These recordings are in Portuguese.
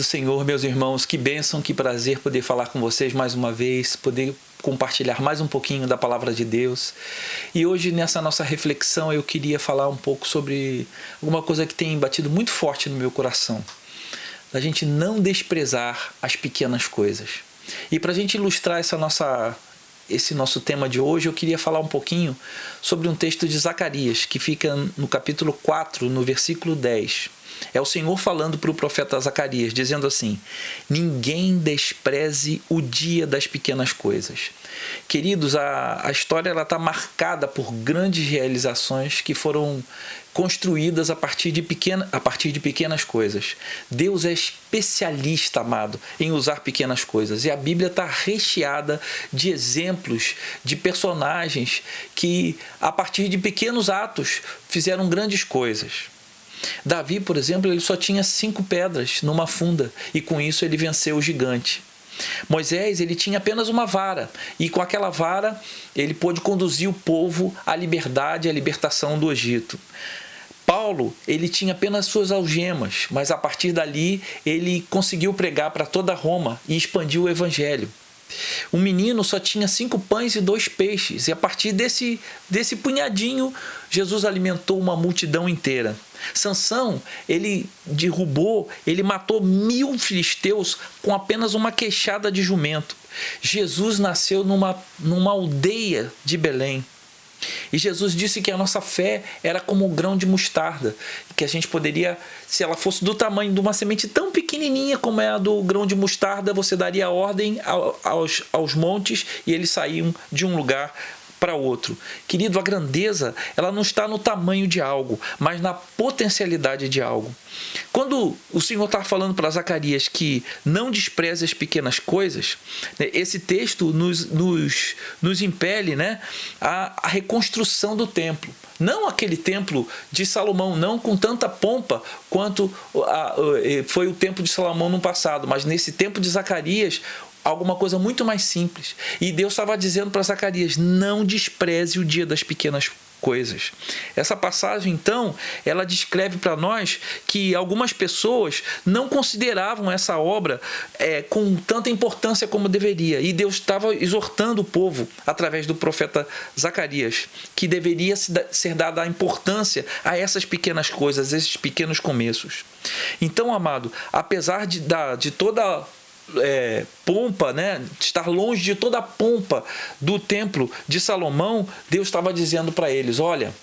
do Senhor, meus irmãos, que bênção, que prazer poder falar com vocês mais uma vez, poder compartilhar mais um pouquinho da Palavra de Deus. E hoje, nessa nossa reflexão, eu queria falar um pouco sobre alguma coisa que tem batido muito forte no meu coração. Da gente não desprezar as pequenas coisas. E para a gente ilustrar esse nosso tema de hoje, eu queria falar um pouquinho sobre um texto de Zacarias, que fica no capítulo 4, no versículo 10. É o Senhor falando para o profeta Zacarias, dizendo assim: ninguém despreze o dia das pequenas coisas. Queridos, a história está marcada por grandes realizações que foram construídas a partir de pequenas coisas. Deus é especialista, amado, em usar pequenas coisas. E a Bíblia está recheada de exemplos, de personagens que, a partir de pequenos atos, fizeram grandes coisas. Davi, por exemplo, ele só tinha 5 pedras numa funda e com isso ele venceu o gigante. Moisés, ele tinha apenas uma vara e com aquela vara ele pôde conduzir o povo à liberdade, à libertação do Egito. Paulo, ele tinha apenas suas algemas, mas a partir dali ele conseguiu pregar para toda Roma e expandiu o evangelho. Um menino só tinha 5 pães e 2 peixes e a partir desse punhadinho Jesus alimentou uma multidão inteira. Sansão, ele matou 1000 filisteus com apenas uma queixada de jumento. Jesus nasceu numa aldeia de Belém. E Jesus disse que a nossa fé era como um grão de mostarda, que a gente poderia, se ela fosse do tamanho de uma semente tão pequenininha como é a do grão de mostarda, você daria ordem aos montes e eles saíam de um lugar para outro. Querido, a grandeza, ela não está no tamanho de algo, mas na potencialidade de algo. Quando o Senhor está falando para Zacarias que não despreze as pequenas coisas, esse texto nos impele, a reconstrução do templo. Não aquele templo de Salomão, não com tanta pompa quanto foi o templo de Salomão no passado, mas nesse tempo de Zacarias, alguma coisa muito mais simples. E Deus estava dizendo para Zacarias: não despreze o dia das pequenas coisas. Essa passagem, então, ela descreve para nós que algumas pessoas não consideravam essa obra com tanta importância como deveria. E Deus estava exortando o povo, através do profeta Zacarias, que deveria ser dada a importância a essas pequenas coisas, esses pequenos começos. Então, amado, apesar de toda pompa, de estar longe de toda a pompa do templo de Salomão, Deus estava dizendo para eles: olha,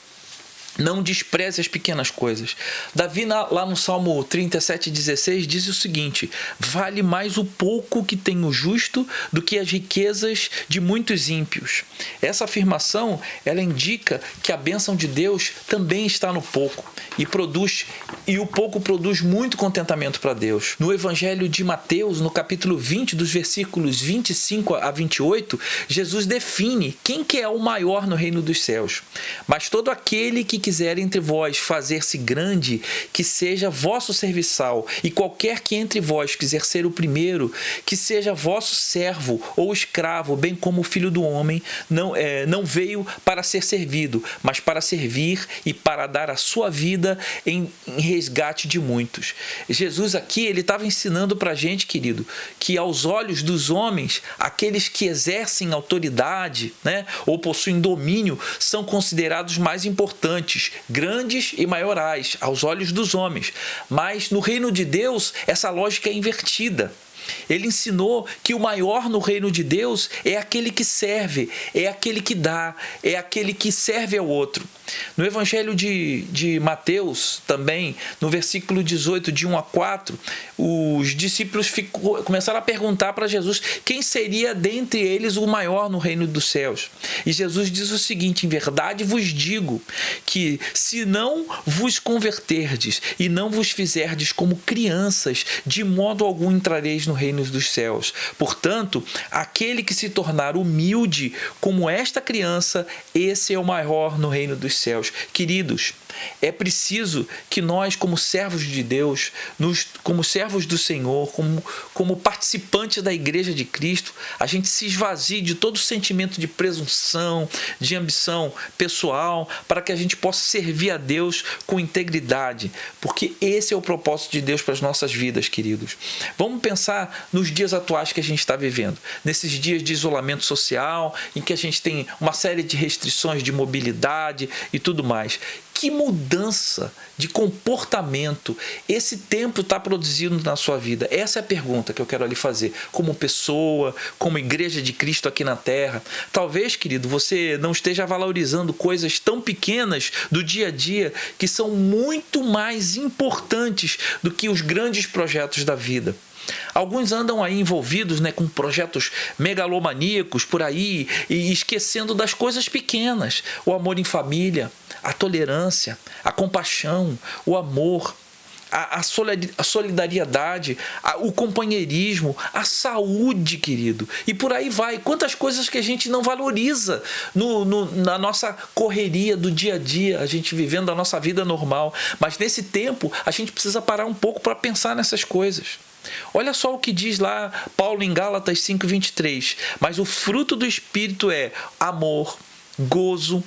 não despreze as pequenas coisas. Davi, lá no Salmo 37,16, diz o seguinte: vale mais o pouco que tem o justo do que as riquezas de muitos ímpios. Essa afirmação, ela indica que a bênção de Deus também está no pouco e o pouco produz muito contentamento para Deus. No Evangelho de Mateus, no capítulo 20, dos versículos 25 a 28, Jesus define quem que é o maior no reino dos céus. Mas todo aquele que quiser entre vós fazer-se grande, que seja vosso serviçal, e qualquer que entre vós quiser ser o primeiro, que seja vosso servo ou escravo, bem como o Filho do Homem não veio para ser servido, mas para servir e para dar a sua vida em resgate de muitos. Jesus aqui, ele estava ensinando para a gente, querido, que aos olhos dos homens, aqueles que exercem autoridade, ou possuem domínio, são considerados mais importantes, grandes e maiorais aos olhos dos homens. Mas no reino de Deus, essa lógica é invertida. Ele ensinou que o maior no reino de Deus é aquele que serve, é aquele que dá, é aquele que serve ao outro. No Evangelho de Mateus, também, no versículo 18, de 1 a 4, os discípulos começaram a perguntar para Jesus quem seria dentre eles o maior no reino dos céus. E Jesus diz o seguinte: em verdade vos digo que se não vos converterdes e não vos fizerdes como crianças, de modo algum entrareis no reino dos céus. Portanto, aquele que se tornar humilde como esta criança, esse é o maior no reino dos céus. Queridos, é preciso que nós, como servos de Deus, como servos do Senhor, como participantes da Igreja de Cristo, a gente se esvazie de todo sentimento de presunção, de ambição pessoal, para que a gente possa servir a Deus com integridade, porque esse é o propósito de Deus para as nossas vidas, queridos. Vamos pensar nos dias atuais que a gente está vivendo, nesses dias de isolamento social, em que a gente tem uma série de restrições de mobilidade e tudo mais. Que mudança de comportamento esse tempo está produzindo na sua vida? Essa é a pergunta que eu quero lhe fazer. Como pessoa, como Igreja de Cristo aqui na Terra. Talvez, querido, você não esteja valorizando coisas tão pequenas do dia a dia que são muito mais importantes do que os grandes projetos da vida. Alguns andam aí envolvidos, com projetos megalomaníacos por aí e esquecendo das coisas pequenas. O amor em família, a tolerância, a compaixão, o amor, a solidariedade, o companheirismo, a saúde, querido. E por aí vai. Quantas coisas que a gente não valoriza na nossa correria do dia a dia, a gente vivendo a nossa vida normal. Mas nesse tempo, a gente precisa parar um pouco para pensar nessas coisas. Olha só o que diz lá Paulo em Gálatas 5:23. Mas o fruto do Espírito é amor, gozo,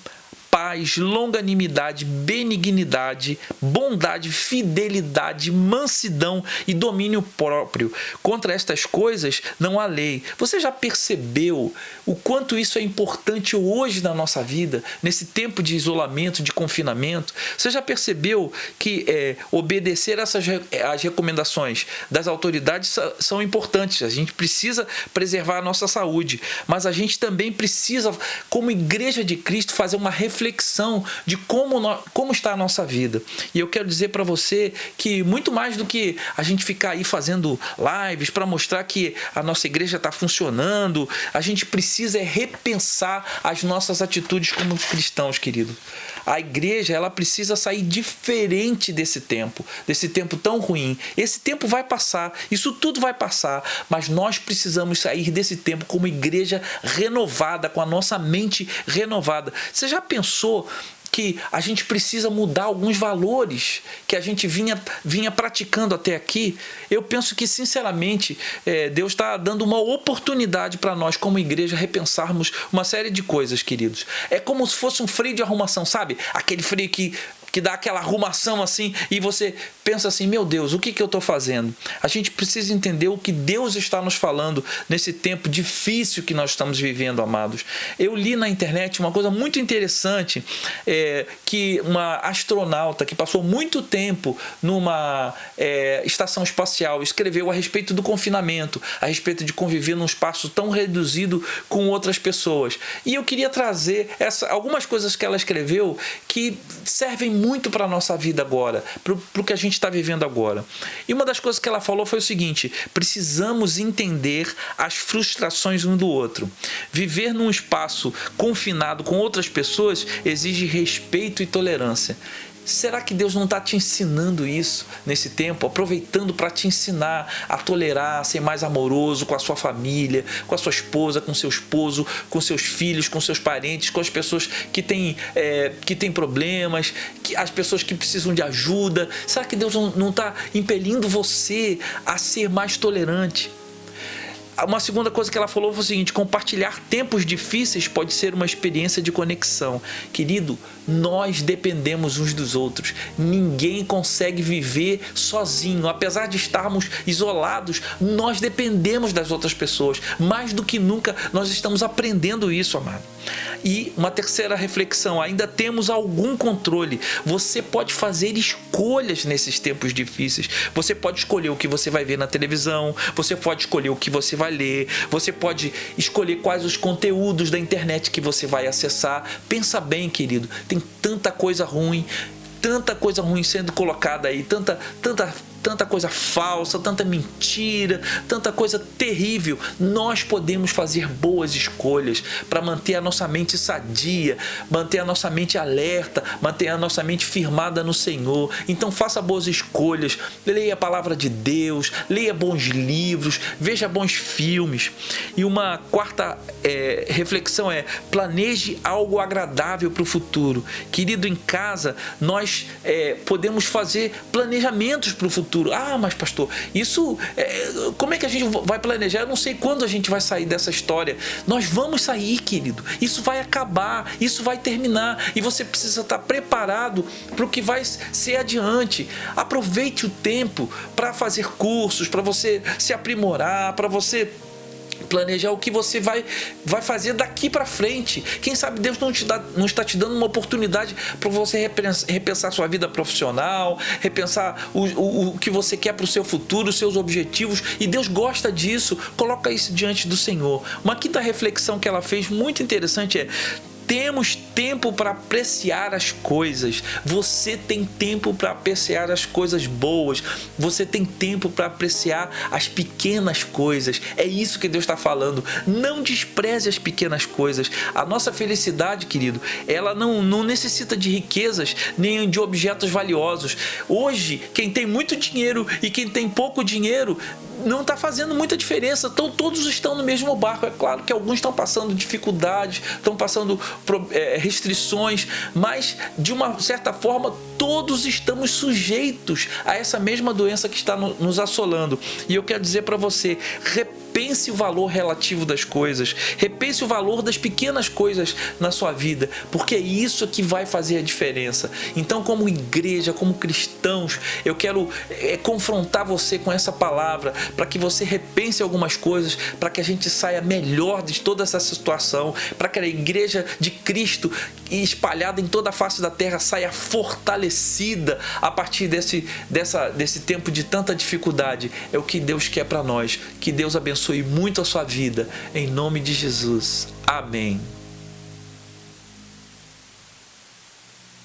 paz, longanimidade, benignidade, bondade, fidelidade, mansidão e domínio próprio. Contra estas coisas não há lei. Você já percebeu o quanto isso é importante hoje na nossa vida, nesse tempo de isolamento, de confinamento? Você já percebeu que obedecer as recomendações das autoridades são importantes? A gente precisa preservar a nossa saúde, mas a gente também precisa, como Igreja de Cristo, fazer uma reflexão de como está a nossa vida. E eu quero dizer para você que muito mais do que a gente ficar aí fazendo lives para mostrar que a nossa igreja está funcionando, a gente precisa repensar as nossas atitudes como cristãos, querido. A igreja, ela precisa sair diferente desse tempo tão ruim. Esse tempo vai passar, isso tudo vai passar, mas nós precisamos sair desse tempo como igreja renovada, com a nossa mente renovada. Você já pensou que a gente precisa mudar alguns valores que a gente vinha praticando até aqui? Eu penso que, sinceramente, Deus está dando uma oportunidade para nós, como igreja, repensarmos uma série de coisas, queridos. É como se fosse um freio de arrumação, sabe? Aquele freio que dá aquela arrumação assim e você pensa assim, meu Deus, o que eu estou fazendo? A gente precisa entender o que Deus está nos falando nesse tempo difícil que nós estamos vivendo, amados. Eu li na internet uma coisa muito interessante, que uma astronauta que passou muito tempo numa estação espacial escreveu a respeito do confinamento, a respeito de conviver num espaço tão reduzido com outras pessoas. E eu queria trazer algumas coisas que ela escreveu que servem muito para a nossa vida agora, para o que a gente está vivendo agora. E uma das coisas que ela falou foi o seguinte: precisamos entender as frustrações um do outro. Viver num espaço confinado com outras pessoas exige respeito e tolerância. Será que Deus não está te ensinando isso nesse tempo? Aproveitando para te ensinar a tolerar, a ser mais amoroso com a sua família, com a sua esposa, com seu esposo, com seus filhos, com seus parentes, com as pessoas que têm problemas, as pessoas que precisam de ajuda. Será que Deus não está impelindo você a ser mais tolerante? Uma segunda coisa que ela falou foi o seguinte: compartilhar tempos difíceis pode ser uma experiência de conexão. Querido, nós dependemos uns dos outros. Ninguém consegue viver sozinho. Apesar de estarmos isolados, nós dependemos das outras pessoas. Mais do que nunca, nós estamos aprendendo isso, amado. E uma terceira reflexão: ainda temos algum controle. Você pode fazer escolhas nesses tempos difíceis. Você pode escolher o que você vai ver na televisão, você pode escolher o que você vai ler, você pode escolher quais os conteúdos da internet que você vai acessar. Pensa bem, querido, tem tanta coisa ruim sendo colocada aí, tanta tanta coisa falsa, tanta mentira, tanta coisa terrível. Nós podemos fazer boas escolhas para manter a nossa mente sadia, manter a nossa mente alerta, manter a nossa mente firmada no Senhor. Então faça boas escolhas, leia a palavra de Deus, leia bons livros, veja bons filmes. E uma quarta reflexão é: planeje algo agradável para o futuro. Querido, em casa nós podemos fazer planejamentos para o futuro. Ah, mas pastor, isso como é que a gente vai planejar? Eu não sei quando a gente vai sair dessa história. Nós vamos sair, querido. Isso vai acabar, isso vai terminar e você precisa estar preparado para o que vai ser adiante. Aproveite o tempo para fazer cursos, para você se aprimorar, para você planejar o que você vai fazer daqui para frente. Quem sabe Deus não está te dando uma oportunidade para você repensar sua vida profissional, repensar o que você quer para o seu futuro, os seus objetivos, e Deus gosta disso. Coloca isso diante do Senhor. Uma quinta reflexão que ela fez muito interessante é: temos tempo para apreciar as coisas. Você tem tempo para apreciar as coisas boas. Você tem tempo para apreciar as pequenas coisas. É isso que Deus está falando. Não despreze as pequenas coisas. A nossa felicidade, querido, ela não necessita de riquezas nem de objetos valiosos. Hoje, quem tem muito dinheiro e quem tem pouco dinheiro não está fazendo muita diferença. Então, todos estão no mesmo barco. É claro que alguns estão passando dificuldades, estão passando restrições, mas de uma certa forma todos estamos sujeitos a essa mesma doença que está nos assolando. E eu quero dizer para você: repense o valor relativo das coisas, repense o valor das pequenas coisas na sua vida, porque é isso que vai fazer a diferença. Então, como igreja, como cristãos, eu quero confrontar você com essa palavra, para que você repense algumas coisas, para que a gente saia melhor de toda essa situação, para que a igreja de Cristo, espalhada em toda a face da terra, saia fortalecida a partir desse tempo de tanta dificuldade. É o que Deus quer para nós. Que Deus abençoe muito a sua vida, em nome de Jesus. Amém.